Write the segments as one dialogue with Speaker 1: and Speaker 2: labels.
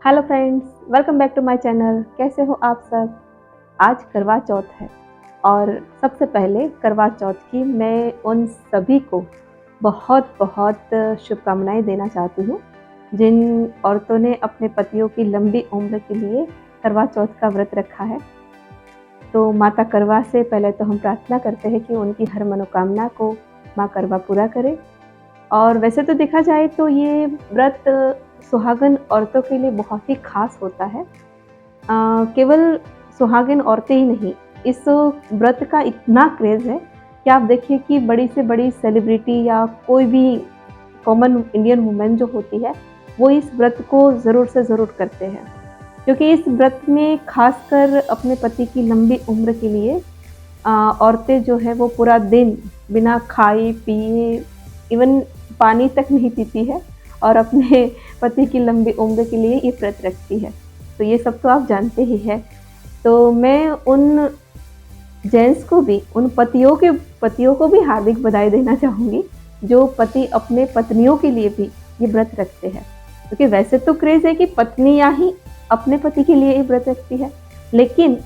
Speaker 1: Hello friends, welcome back to my channel. कैसे हो आप सब। आज करवा चौथ है और सबसे पहले करवा चौथ की मैं उन सभी को बहुत बहुत शुभकामनाएं देना चाहती हूँ जिन औरतों ने अपने पतियों की लंबी उम्र के लिए करवा चौथ का व्रत रखा है। तो माता करवा से पहले तो हम प्रार्थना करते हैं कि उनकी हर मनोकामना को माँ करवा पूरा करे। और वैसे तो देखा जाए तो ये व्रत सुहागन औरतों के लिए बहुत ही खास होता है। केवल सुहागन औरतें ही नहीं, इस व्रत का इतना क्रेज़ है कि आप देखिए कि बड़ी से बड़ी सेलिब्रिटी या कोई भी कॉमन इंडियन वुमेन जो होती है वो इस व्रत को ज़रूर से ज़रूर करते हैं, क्योंकि इस व्रत में खासकर अपने पति की लंबी उम्र के लिए औरतें जो है वो पूरा दिन बिना खाए पिए, इवन पानी तक नहीं पीती है और अपने पति की लंबी उम्र के लिए ये व्रत रखती है। तो ये सब तो आप जानते ही हैं। तो मैं उन जेंट्स को भी, उन पतियों को भी हार्दिक बधाई देना चाहूँगी जो पति अपने पत्नियों के लिए भी ये व्रत रखते हैं। क्योंकि वैसे तो क्रेज़ है कि पत्नियाँ ही अपने पति के लिए ये व्रत रखती है, लेकिन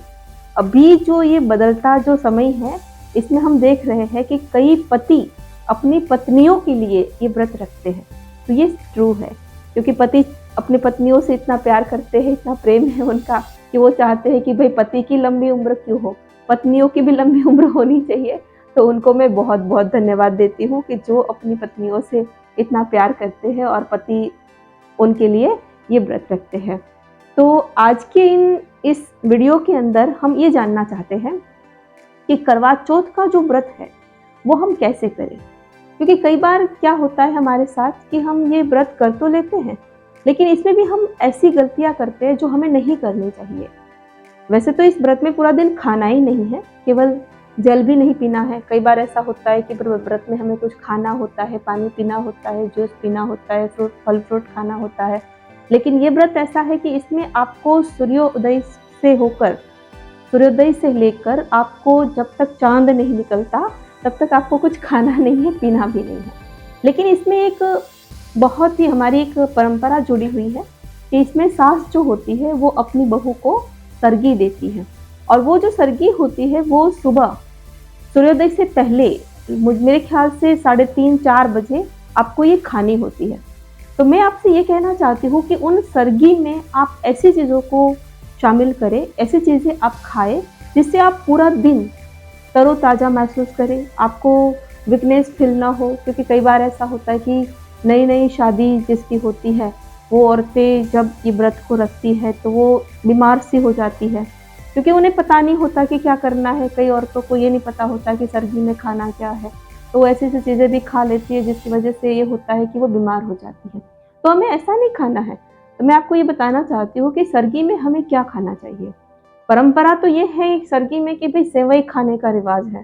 Speaker 1: अभी जो ये बदलता जो समय है इसमें हम देख रहे हैं कि कई पति अपनी पत्नियों के लिए ये व्रत रखते हैं। तो ये ट्रू है, क्योंकि पति अपनी पत्नियों से इतना प्यार करते हैं, इतना प्रेम है उनका कि वो चाहते हैं कि भाई पति की लंबी उम्र क्यों हो, पत्नियों की भी लंबी उम्र होनी चाहिए। तो उनको मैं बहुत बहुत धन्यवाद देती हूँ कि जो अपनी पत्नियों से इतना प्यार करते हैं और पति उनके लिए ये व्रत रखते हैं। तो आज के इस वीडियो के अंदर हम ये जानना चाहते हैं कि करवा चौथ का जो व्रत है वो हम कैसे करें। क्योंकि कई बार क्या होता है हमारे साथ कि हम ये व्रत कर तो लेते हैं, लेकिन इसमें भी हम ऐसी गलतियां करते हैं जो हमें नहीं करनी चाहिए। वैसे तो इस व्रत में पूरा दिन खाना ही नहीं है, केवल जल भी नहीं पीना है। कई बार ऐसा होता है कि व्रत में हमें कुछ खाना होता है, पानी पीना होता है, जूस पीना होता है, फल फ्रूट खाना होता है। लेकिन ये व्रत ऐसा है कि इसमें आपको सूर्योदय से लेकर आपको जब तक चांद नहीं निकलता तब तक आपको कुछ खाना नहीं है, पीना भी नहीं है। लेकिन इसमें एक बहुत ही हमारी एक परंपरा जुड़ी हुई है कि इसमें सास जो होती है वो अपनी बहू को सरगी देती है, और वो जो सरगी होती है वो सुबह सूर्योदय से पहले मेरे ख्याल से 3:30-4 बजे आपको ये खानी होती है। तो मैं आपसे ये कहना चाहती हूँ कि उन सरगी में आप ऐसी चीज़ों को शामिल करें, ऐसी चीज़ें आप खाएं जिससे आप पूरा दिन तरोताज़ा महसूस करें, आपको वीकनेस फील ना हो। क्योंकि कई बार ऐसा होता है कि नई नई शादी जिसकी होती है वो औरतें जब ये व्रत को रखती है तो वो बीमार सी हो जाती है, क्योंकि उन्हें पता नहीं होता कि क्या करना है। कई औरतों को ये नहीं पता होता कि सर्दी में खाना क्या है, तो वो ऐसी ऐसी चीज़ें भी खा लेती है जिसकी वजह से ये होता है कि वो बीमार हो जाती है। तो हमें ऐसा नहीं खाना है। तो मैं आपको ये बताना चाहती हूँ कि सर्दी में हमें क्या खाना चाहिए। परंपरा तो ये है सर्दी में कि भाई सेवई खाने का रिवाज है।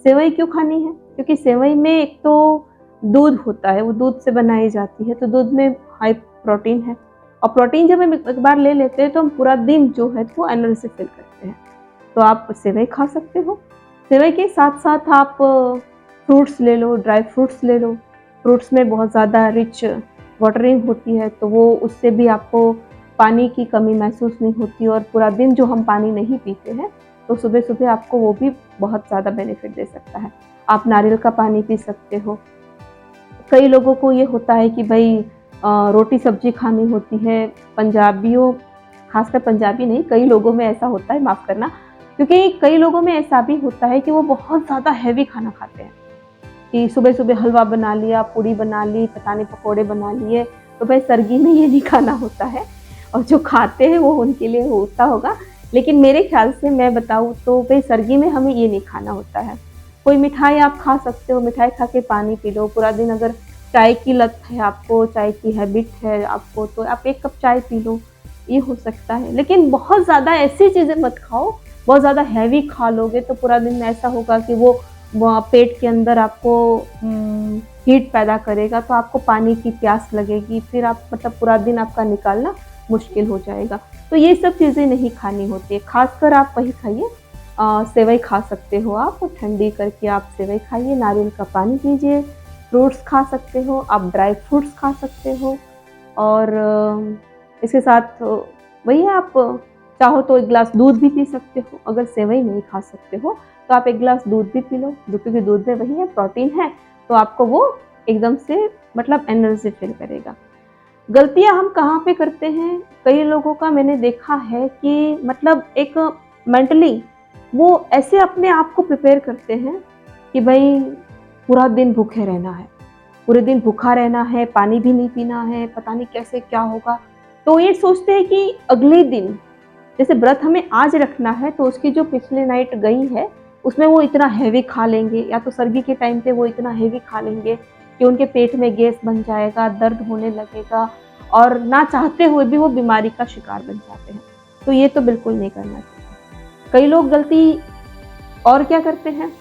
Speaker 1: सेवई क्यों खानी है? क्योंकि सेवई में एक तो दूध होता है, वो दूध से बनाई जाती है, तो दूध में हाई प्रोटीन है, और प्रोटीन जब हम एक बार ले लेते हैं तो हम पूरा दिन जो है वो एनर्जी से फील करते हैं। तो आप सेवई खा सकते हो। सेवई के साथ साथ आप फ्रूट्स ले लो, ड्राई फ्रूट्स ले लो। फ्रूट्स में बहुत ज़्यादा रिच वाटरिंग होती है, तो वो उससे भी आपको पानी की कमी महसूस नहीं होती, और पूरा दिन जो हम पानी नहीं पीते हैं तो सुबह सुबह आपको वो भी बहुत ज़्यादा बेनिफिट दे सकता है। आप नारियल का पानी पी सकते हो। कई लोगों को ये होता है कि भाई रोटी सब्जी खानी होती है। पंजाबियों, खासकर पंजाबी नहीं, कई लोगों में ऐसा होता है, माफ़ करना, क्योंकि कई लोगों में ऐसा भी होता है कि वो बहुत ज़्यादा हैवी खाना खाते हैं कि सुबह सुबह हलवा बना लिया, पूड़ी बना ली, पता नहीं पकौड़े बना लिए। तो भाई सर्दी में ये नहीं खाना होता है, और जो खाते हैं वो उनके लिए होता होगा, लेकिन मेरे ख्याल से मैं बताऊँ तो भाई सर्दी में हमें ये नहीं खाना होता है। कोई मिठाई आप खा सकते हो, मिठाई खा के पानी पी लो पूरा दिन। अगर चाय की लत है आपको, चाय की हैबिट है आपको, तो आप 1 कप चाय पी लो, ये हो सकता है। लेकिन बहुत ज़्यादा ऐसी चीज़ें मत खाओ, बहुत ज़्यादा हैवी खा लोगे तो पूरा दिन ऐसा होगा कि वो पेट के अंदर आपको हीट पैदा करेगा, तो आपको पानी की प्यास लगेगी, फिर आप मतलब पूरा दिन आपका निकालना मुश्किल हो जाएगा। तो ये सब चीज़ें नहीं खानी होती है। खासकर आप वही खाइए, सेवई खा सकते हो आप, ठंडी करके आप सेवई खाइए, नारियल का पानी पीजिए, फ्रूट्स खा सकते हो, आप ड्राई फ्रूट्स खा सकते हो, और इसके साथ वही है, आप चाहो तो एक गिलास दूध भी पी सकते हो। अगर सेवई नहीं खा सकते हो तो आप एक गिलास दूध भी पी लो, क्योंकि दूध में वही है, प्रोटीन है, तो आपको वो एकदम से मतलब एनर्जी फील करेगा। गलतियां हम कहाँ पे करते हैं, कई लोगों का मैंने देखा है कि मतलब एक मेंटली वो ऐसे अपने आप को प्रिपेयर करते हैं कि भाई पूरा दिन भूखे रहना है, पूरे दिन भूखा रहना है, पानी भी नहीं पीना है, पता नहीं कैसे क्या होगा। तो ये सोचते हैं कि अगले दिन, जैसे व्रत हमें आज रखना है, तो उसकी जो पिछले नाइट गई है उसमें वो इतना हैवी खा लेंगे, या तो सर्दी के टाइम पे वो इतना हैवी खा लेंगे कि उनके पेट में गैस बन जाएगा, दर्द होने लगेगा, और ना चाहते हुए भी वो बीमारी का शिकार बन जाते हैं। तो ये तो बिल्कुल नहीं करना चाहिए। कई लोग गलती और क्या करते हैं,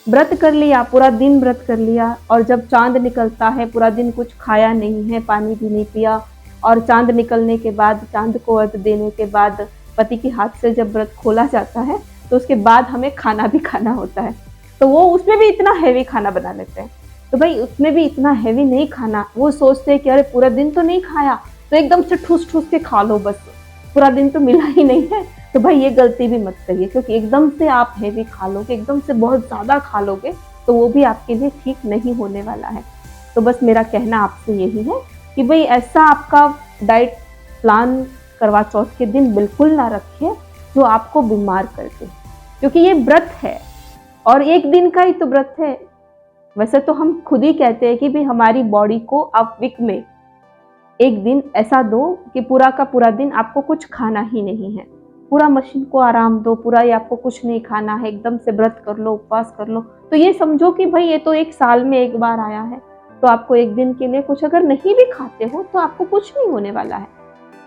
Speaker 1: व्रत कर लिया, पूरा दिन व्रत कर लिया, और जब चांद निकलता है पूरा दिन कुछ खाया नहीं है, पानी भी नहीं पिया, और चांद निकलने के बाद, चांद को अर्घ देने के बाद पति के हाथ से जब व्रत खोला जाता है तो उसके बाद हमें खाना भी खाना होता है, तो वो उसमें भी इतना हैवी खाना बना लेते हैं। तो भाई उसमें भी इतना हैवी नहीं खाना, वो सोचते हैं कि अरे पूरा दिन तो नहीं खाया तो एकदम से ठूस ठूस के खा लो, बस पूरा दिन तो मिला ही नहीं है। तो भाई ये गलती भी मत करिए, क्योंकि एकदम से आप हैवी खा लोगे, एकदम से बहुत ज़्यादा खा लोगे, तो वो भी आपके लिए ठीक नहीं होने वाला है। तो बस मेरा कहना आपसे यही है कि भाई ऐसा आपका डाइट प्लान करवा चौथ के दिन बिल्कुल ना रखिए जो आपको बीमार कर दे, क्योंकि ये व्रत है और एक दिन का ही तो व्रत है। वैसे तो हम खुद ही कहते हैं कि भाई हमारी बॉडी को आप वीक में एक दिन ऐसा दो कि पूरा का पूरा दिन आपको कुछ खाना ही नहीं है, पूरा मशीन को आराम दो, पूरा ये आपको कुछ नहीं खाना है, एकदम से व्रत कर लो, उपवास कर लो। तो ये समझो कि भाई ये तो एक साल में एक बार आया है, तो आपको एक दिन के लिए कुछ अगर नहीं भी खाते हो तो आपको कुछ नहीं होने वाला है।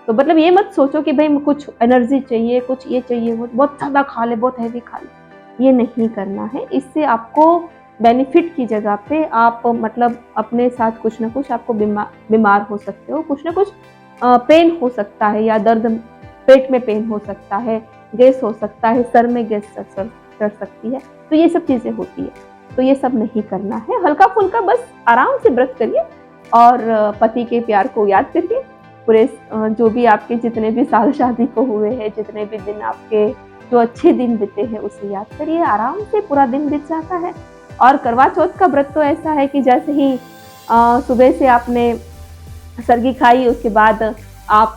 Speaker 1: तो मतलब ये मत सोचो कि भाई कुछ एनर्जी चाहिए, कुछ ये चाहिए, वो बहुत ज़्यादा खा ले, बहुत हैवी खा ले, ये नहीं करना है। इससे आपको बेनिफिट की जगह पे आप मतलब अपने साथ कुछ ना कुछ आपको बीमार हो सकते हो, कुछ ना कुछ पेन हो सकता है, या दर्द, पेट में पेन हो सकता है, गैस हो सकता है, सर में गैस चढ़ सकती है, तो ये सब चीज़ें होती है। तो ये सब नहीं करना है, हल्का फुल्का बस आराम से व्रत करिए और पति के प्यार को याद करिए। पूरे जो भी आपके जितने भी साल शादी को हुए हैं, जितने भी दिन आपके जो अच्छे दिन बीते हैं उसे याद करिए, आराम से पूरा दिन बीत जाता है। और करवा चौथ का व्रत तो ऐसा है कि जैसे ही सुबह से आपने सरगी खाई, उसके बाद आप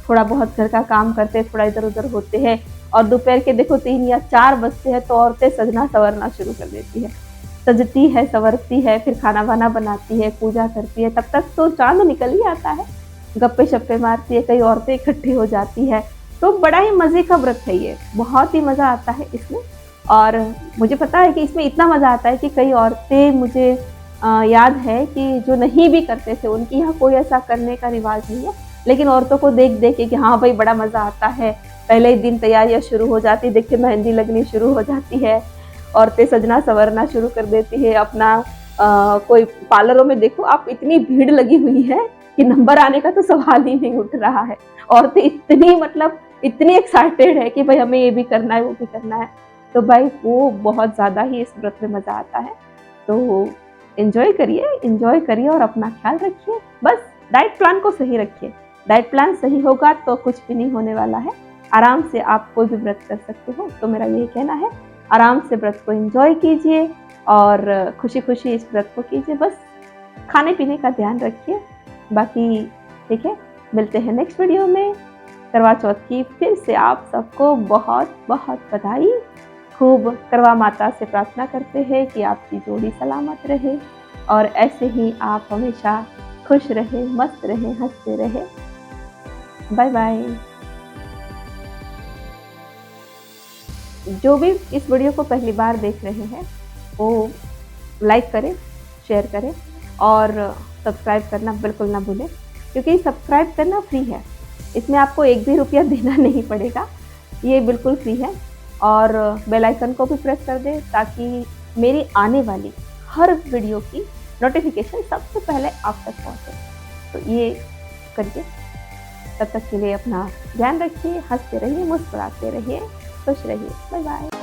Speaker 1: थोड़ा बहुत घर का काम करते, थोड़ा इधर उधर होते हैं, और दोपहर के देखो 3 या 4 बजते हैं तो औरतें सजना संवरना शुरू कर देती है, सजती है, संवरती है, फिर खाना वाना बनाती है, पूजा करती है। तब तक तो चांद निकल ही आता है, गप्पे शप्पे मारती है, कई औरतें इकट्ठी हो जाती है। तो बड़ा ही मज़े का व्रत है ये, बहुत ही मज़ा आता है इसमें। और मुझे पता है कि इसमें इतना मज़ा आता है कि कई औरतें, मुझे याद है कि जो नहीं भी करते थे, उनके यहाँ कोई ऐसा करने का रिवाज नहीं है, लेकिन औरतों को देख देख के कि हाँ भाई बड़ा मज़ा आता है, पहले ही दिन तैयारियाँ शुरू हो जाती, देखिए मेहंदी लगनी शुरू हो जाती है, औरतें सजना संवरना शुरू कर देती है अपना। कोई पार्लरों में देखो आप, इतनी भीड़ लगी हुई है कि नंबर आने का तो सवाल ही नहीं उठ रहा है। औरतें इतनी मतलब इतनी एक्साइटेड है कि भाई हमें ये भी करना है, वो भी करना है। तो भाई वो बहुत ज़्यादा ही इस व्रत में मज़ा आता है। तो एंजॉय करिए और अपना ख्याल रखिए। बस डाइट प्लान को सही रखिए, डाइट प्लान सही होगा तो कुछ भी नहीं होने वाला है। आराम से आप कोई भी व्रत कर सकते हो। तो मेरा यही कहना है, आराम से व्रत को एंजॉय कीजिए और खुशी खुशी इस व्रत को कीजिए। बस खाने पीने का ध्यान रखिए। बाकी ठीक है, मिलते हैं नेक्स्ट वीडियो में। करवा चौथ की फिर से आप सबको बहुत बहुत बधाई। खूब करवा माता से प्रार्थना करते हैं कि आपकी जोड़ी सलामत रहे और ऐसे ही आप हमेशा खुश रहें, मस्त रहें, हंसते रहें। Bye bye. जो भी इस वीडियो को पहली बार देख रहे हैं वो लाइक करें, शेयर करें और सब्सक्राइब करना बिल्कुल ना भूलें, क्योंकि सब्सक्राइब करना फ्री है, इसमें आपको एक भी रुपया देना नहीं पड़ेगा, ये बिल्कुल फ्री है। और बेल आइकन को भी प्रेस कर दें ताकि मेरी आने वाली हर वीडियो की नोटिफिकेशन सबसे पहले आप तक पहुंचे। तो ये करिए। तब तक के लिए अपना ध्यान रखिए, हंसते रहिए, मुस्कुराते रहिए, खुश रहिए। Bye bye.